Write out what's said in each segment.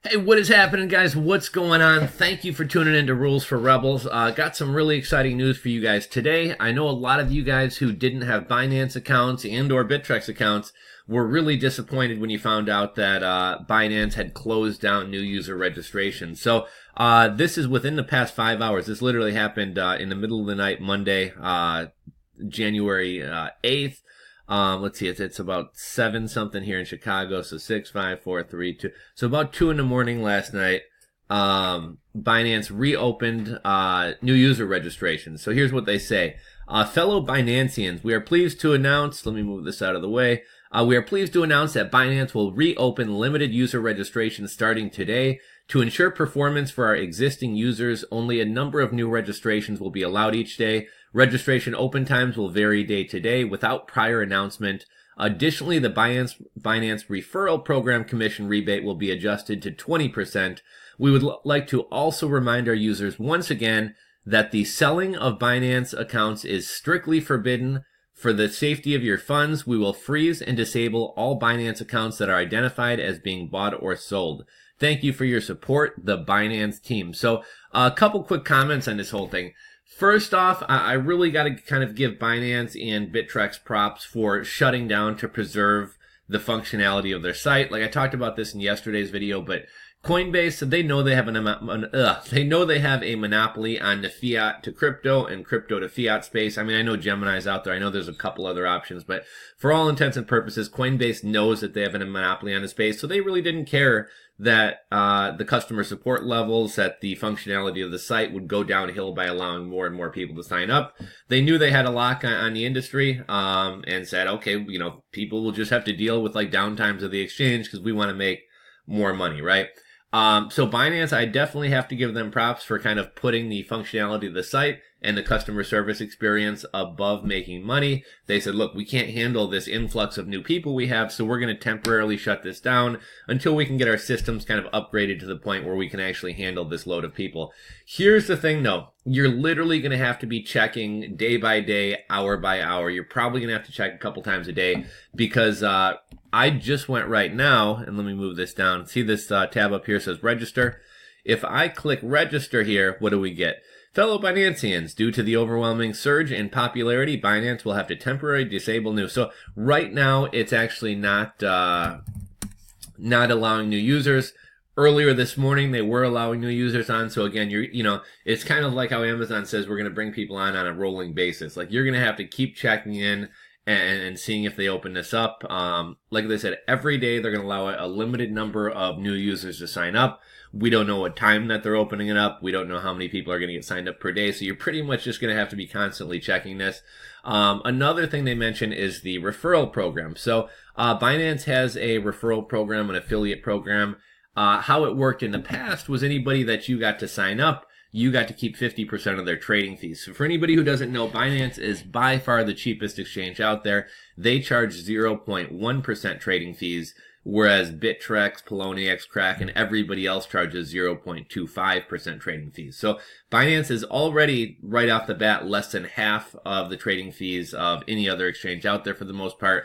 Hey, what is happening, guys? What's going on? Thank you for tuning in to Rules for Rebels. Got some really exciting news for you guys today. I know a lot of you guys who didn't have Binance accounts and or Bittrex accounts were really disappointed when you found out that Binance had closed down new user registration. So this is within the past 5 hours. This literally happened in the middle of the night, Monday, January 8th. Let's see, it's about 7 something here in Chicago, so 6, 5, 4, 3, 2. So about 2 in the morning last night, Binance reopened new user registration. So here's what they say. Fellow Binanceans, we are pleased to announce, let me move this out of the way. We are pleased to announce that Binance will reopen limited user registration starting today. To ensure performance for our existing users, only a number of new registrations will be allowed each day. Registration open times will vary day to day without prior announcement. Additionally, the Binance Referral Program Commission rebate will be adjusted to 20%. We would like to also remind our users once again that the selling of Binance accounts is strictly forbidden. For the safety of your funds, we will freeze and disable all Binance accounts that are identified as being bought or sold. Thank you for your support, the Binance team. So a couple quick comments on this whole thing. First off, I really got to kind of give Binance and Bittrex props for shutting down to preserve the functionality of their site. Like I talked about this in yesterday's video, but Coinbase, they know they have a monopoly on the fiat to crypto and crypto to fiat space. I mean, I know Gemini's out there. I know there's a couple other options, but for all intents and purposes, Coinbase knows that they have a monopoly on the space, so they really didn't care that the customer support levels, that the functionality of the site would go downhill by allowing more and more people to sign up. They knew they had a lock on the industry, and said, okay, people will just have to deal with like downtimes of the exchange because we want to make more money, right? So Binance, I definitely have to give them props for kind of putting the functionality of the site and the customer service experience above making money. They said, look, we can't handle this influx of new people we have, so we're going to temporarily shut this down until we can get our systems kind of upgraded to the point where we can actually handle this load of people. Here's the thing though. You're literally going to have to be checking day by day, hour by hour. You're probably going to have to check a couple times a day because, I just went right now, and let me move this down. See this tab up here says register. If I click register here, what do we get? Fellow Binanceans, due to the overwhelming surge in popularity, Binance will have to temporarily disable new. So right now, it's actually not allowing new users. Earlier this morning, they were allowing new users on. So again, it's kind of like how Amazon says we're going to bring people on a rolling basis. Like you're going to have to keep checking in and seeing if they open this up. Like they said, every day they're going to allow a limited number of new users to sign up. We don't know what time that they're opening it up. We don't know how many people are going to get signed up per day. So you're pretty much just going to have to be constantly checking this. Another thing they mentioned is the referral program. So Binance has a referral program, an affiliate program. How it worked in the past was anybody that you got to sign up, you got to keep 50% of their trading fees. So for anybody who doesn't know, Binance is by far the cheapest exchange out there. They charge 0.1% trading fees, whereas Bittrex, Poloniex, Kraken, everybody else charges 0.25% trading fees. So Binance is already right off the bat less than half of the trading fees of any other exchange out there for the most part,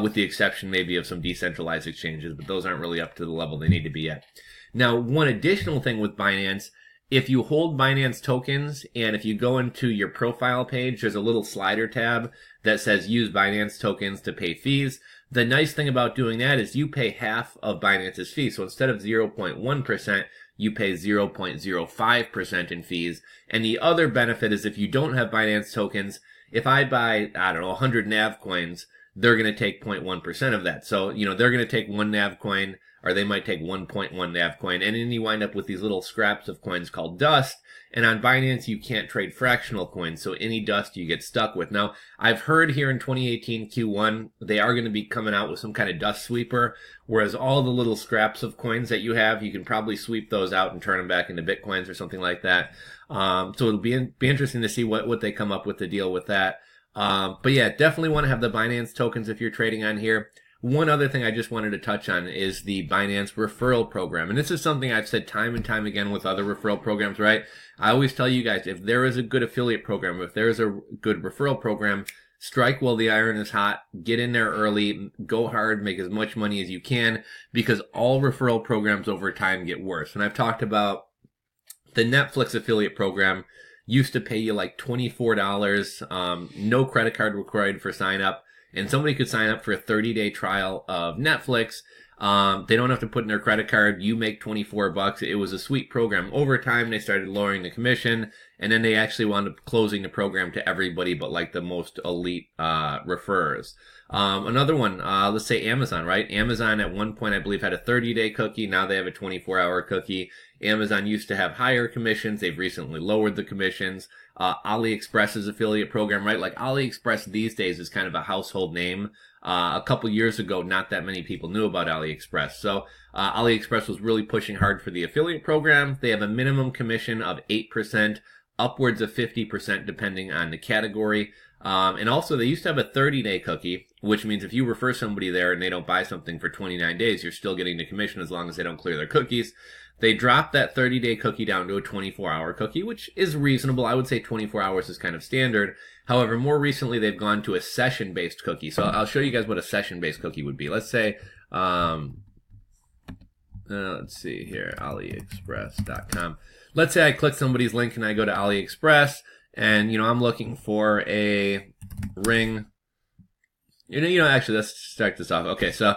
with the exception maybe of some decentralized exchanges, but those aren't really up to the level they need to be at. Now, one additional thing with Binance, if you hold Binance tokens and if you go into your profile page, there's a little slider tab that says use Binance tokens to pay fees. The nice thing about doing that is you pay half of Binance's fees. So instead of 0.1%, you pay 0.05% in fees. And the other benefit is if you don't have Binance tokens, if I buy, 100 NAV coins, they're going to take 0.1% of that. So, they're going to take 1 NAV coin, or they might take 1.1 NAV coin, and then you wind up with these little scraps of coins called dust. And on Binance, you can't trade fractional coins, so any dust you get stuck with. Now, I've heard here in 2018 Q1, they are going to be coming out with some kind of dust sweeper, whereas all the little scraps of coins that you have, you can probably sweep those out and turn them back into Bitcoins or something like that. So it'll be interesting to see what they come up with to deal with that. But yeah, definitely want to have the Binance tokens if you're trading on here. One other thing I just wanted to touch on is the Binance referral program. And this is something I've said time and time again with other referral programs, right? I always tell you guys, if there is a good affiliate program, if there is a good referral program, strike while the iron is hot, get in there early, go hard, make as much money as you can, because all referral programs over time get worse. And I've talked about the Netflix affiliate program used to pay you like $24, no credit card required for sign up, and somebody could sign up for a 30-day trial of Netflix. They don't have to put in their credit card. You make $24. It was a sweet program. Over time, they started lowering the commission, and then they actually wound up closing the program to everybody but like the most elite referrers. Another one, let's say Amazon, right? Amazon at one point, I believe, had a 30-day cookie. Now they have a 24-hour cookie. Amazon used to have higher commissions. They've recently lowered the commissions. AliExpress's affiliate program, right? Like AliExpress these days is kind of a household name. A couple years ago, not that many people knew about AliExpress. So AliExpress was really pushing hard for the affiliate program. They have a minimum commission of 8%, upwards of 50% depending on the category. And also they used to have a 30-day cookie, which means if you refer somebody there and they don't buy something for 29 days, you're still getting the commission as long as they don't clear their cookies. They dropped that 30-day cookie down to a 24-hour cookie, which is reasonable. I would say 24 hours is kind of standard. However, more recently, they've gone to a session-based cookie. So I'll show you guys what a session-based cookie would be. Let's say, let's see here, AliExpress.com. Let's say I click somebody's link and I go to AliExpress, and, I'm looking for a ring. Actually, let's start this off. Okay, so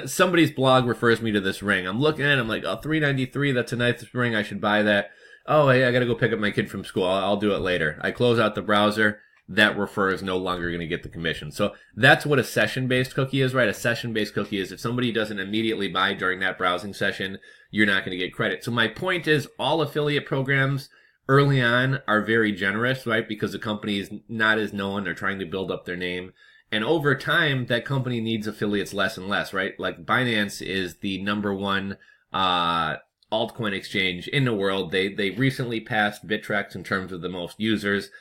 somebody's blog refers me to this ring. I'm looking at it, I'm like, oh, $393, that's a nice ring, I should buy that. Oh, hey, I gotta go pick up my kid from school, I'll do it later. I close out the browser, that referrer is no longer gonna get the commission. So that's what a session-based cookie is, right? A session-based cookie is if somebody doesn't immediately buy during that browsing session, you're not gonna get credit. So my point is, all affiliate programs early on are very generous, right? Because the company is not as known, they're trying to build up their name. And over time, that company needs affiliates less and less, right? Like Binance is the number one altcoin exchange in the world. They recently passed Bittrex in terms of the most users.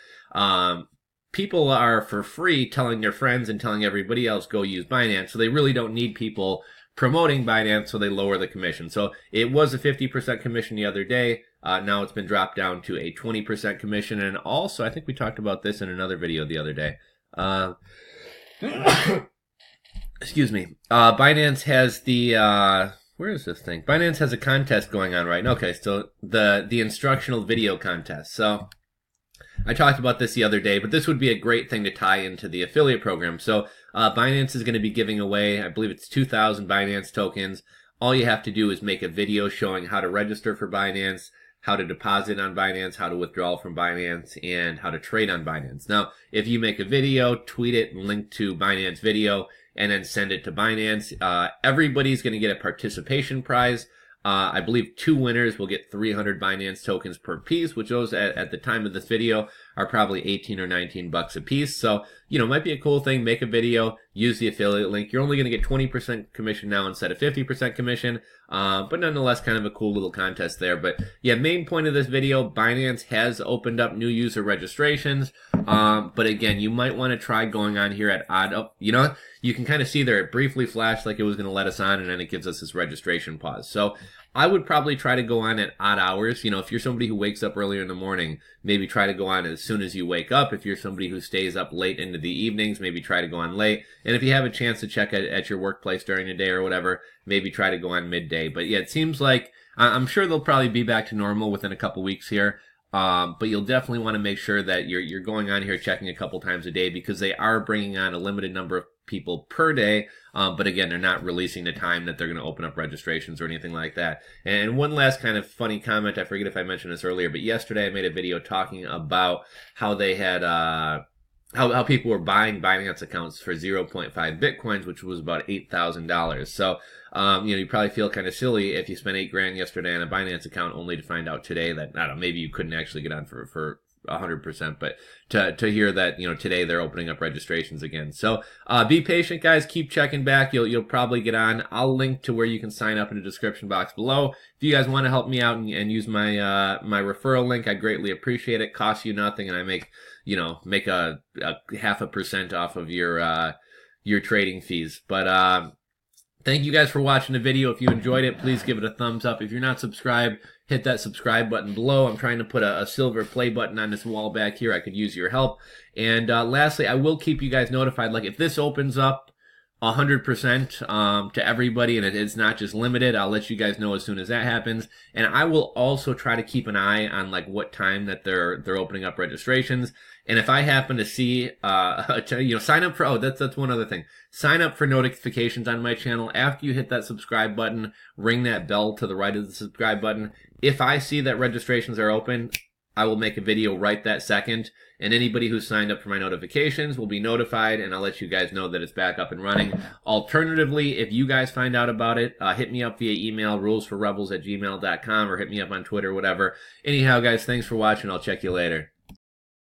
People are for free telling their friends and telling everybody else go use Binance. So they really don't need people promoting Binance, so they lower the commission. So it was a 50% commission the other day. Now it's been dropped down to a 20% commission. And also, I think we talked about this in another video the other day. Excuse me. Binance has the, where is this thing? Binance has a contest going on right now. Okay, so the instructional video contest. So I talked about this the other day, but this would be a great thing to tie into the affiliate program. So Binance is going to be giving away, I believe it's 2,000 Binance tokens. All you have to do is make a video showing how to register for Binance, how to deposit on Binance, how to withdraw from Binance, and how to trade on Binance. Now, if you make a video, tweet it and link to Binance video, and then send it to Binance, everybody's going to get a participation prize. I believe 2 winners will get 300 Binance tokens per piece, which those at the time of this video are probably 18 or 19 bucks a piece. So, it might be a cool thing. Make a video, use the affiliate link. You're only going to get 20% commission now instead of 50% commission. But nonetheless, kind of a cool little contest there. But yeah, main point of this video, Binance has opened up new user registrations. But again, you might want to try going on here at odd. You can kind of see there, it briefly flashed like it was going to let us on, and then it gives us this registration pause. So I would probably try to go on at odd hours. If you're somebody who wakes up earlier in the morning, maybe try to go on as soon as you wake up. If you're somebody who stays up late into the evenings, maybe try to go on late. And if you have a chance to check at your workplace during the day or whatever, maybe try to go on midday. But yeah, it seems like I'm sure they'll probably be back to normal within a couple weeks here. But you'll definitely want to make sure that you're going on here checking a couple times a day, because they are bringing on a limited number of people per day. But again, they're not releasing the time that they're going to open up registrations or anything like that. And one last kind of funny comment, I forget if I mentioned this earlier, but yesterday I made a video talking about how they had, how people were buying Binance accounts for 0.5 Bitcoins, which was about $8,000. So, you probably feel kind of silly if you spent $8,000 yesterday on a Binance account only to find out today that, I don't know, maybe you couldn't actually get on for 100%, but to hear that, today they're opening up registrations again. So, be patient, guys. Keep checking back. You'll probably get on. I'll link to where you can sign up in the description box below. If you guys want to help me out and use my, my referral link, I greatly appreciate it. Costs you nothing, and I make a 0.5% off of your trading fees. But, Thank you guys for watching the video. If you enjoyed it, please give it a thumbs up. If you're not subscribed, hit that subscribe button below. I'm trying to put a silver play button on this wall back here. I could use your help. And lastly, I will keep you guys notified. Like, if this opens up 100% to everybody and it is not just limited, I'll let you guys know as soon as that happens. And I will also try to keep an eye on like what time that they're opening up registrations. And if I happen to see sign up for that's one other thing. Sign up for notifications on my channel. After you hit that subscribe button, ring that bell to the right of the subscribe button. If I see that registrations are open, I will make a video right that second, and anybody who's signed up for my notifications will be notified, and I'll let you guys know that it's back up and running. Alternatively, if you guys find out about it, hit me up via email, rulesforrebels@gmail.com, or hit me up on Twitter, whatever. Anyhow, guys, thanks for watching. I'll check you later.